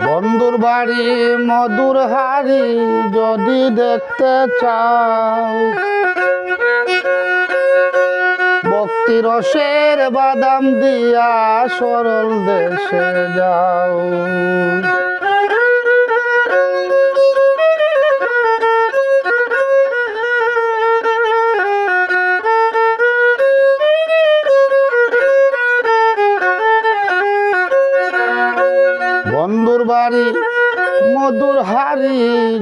বন্ধুর বাড়ি মধুর হাড়ি যদি দেখতে চাও, ভক্তি রসের বাদাম দিয়া সরল দেশে যাও। বন্ধুর বাড়ি মধুর হাড়ি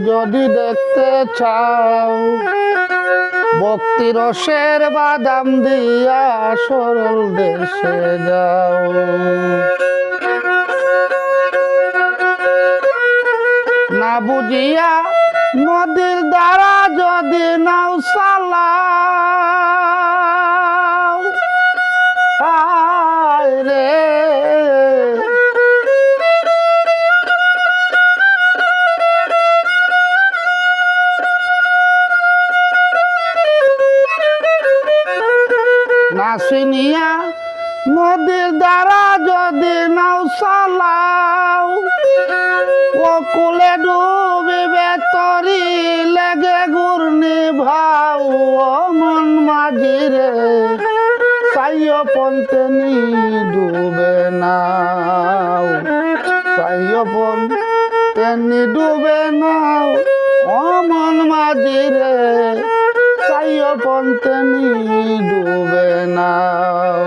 যদি দেখতে চাও, ভক্তি রসের বাদাম দিয়া সরল দেশে যাও। না বুঝিয়া নদীর দ্বারা যদি নাও চালাও, আয় রে না চিনিয়া নদীর দ্বারা যদি নাও চালাও, ও কুলে ডুবিবে তরি লেগে ঘূর্ণি ভাও। ও মন মাঝিরে চাইও পন্থে নি ডুবে নাও, চাইও পন্থে নি ডুবে নাও। ও মন মাঝিরে চাইও পন্থে নি ডুবে নাও।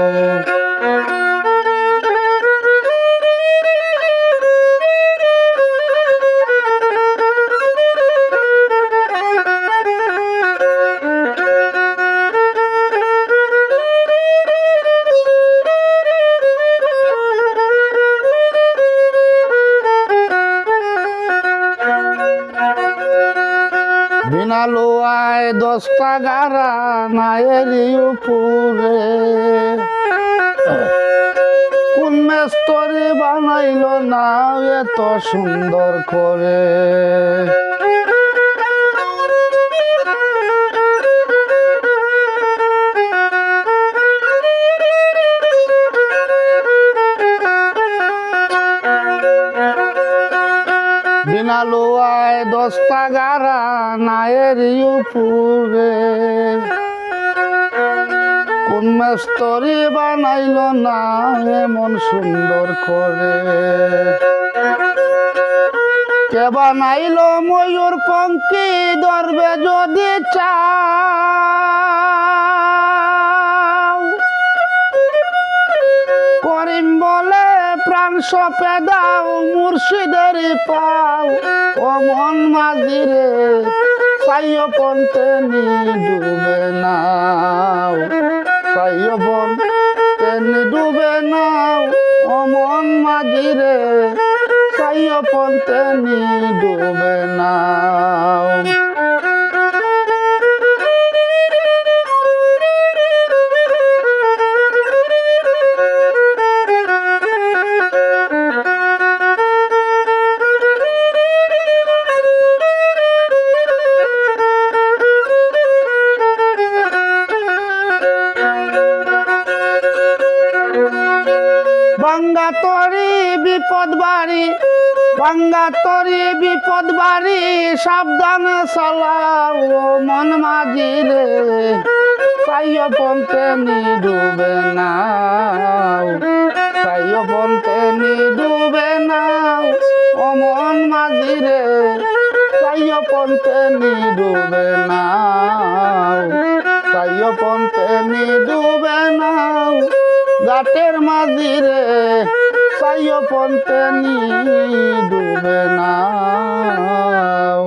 বিনা লোয়ায় 10টা গাড়া নায়েরই উপরে, কোন মেস্তরি বানাইল না এত সুন্দর করে। বিনা লোয়ায় 10টা গাড়া নায়েরই উপরে, কোন মেস্তরি বানাইল না এমন সুন্দর করে। কে বানাইল ময়ূর পঙ্খী ধরবে যদি চাও, করিম বলে প্রাণ সপে দাও মুর্শিদের পাও। ও মন মাঝিরে চাইও পন্থে নি ডুবে নাও, চাইও পন্থে নি ডুবে নাও। ও মন মাঝিরে চাইও পন্থে নি ডুবে নাও। ভাঙ্গা তরি বিপদ বাড়ি, ভাঙ্গা তরি বিপদ বাড়ি সাবধানে চালাও। ও মন মাঝিরে চাইও পন্থে নি ডুবে নাও, চাইও পন্থে নি ডুবে নাও। ও মন মাঝিরে চাইও পন্থে নি ডুবে নাও, চাইও পন্থে নি ডুবে নাও। ঘাটের মাঝিরে চাইও পন্থে নি ডুবে নাও।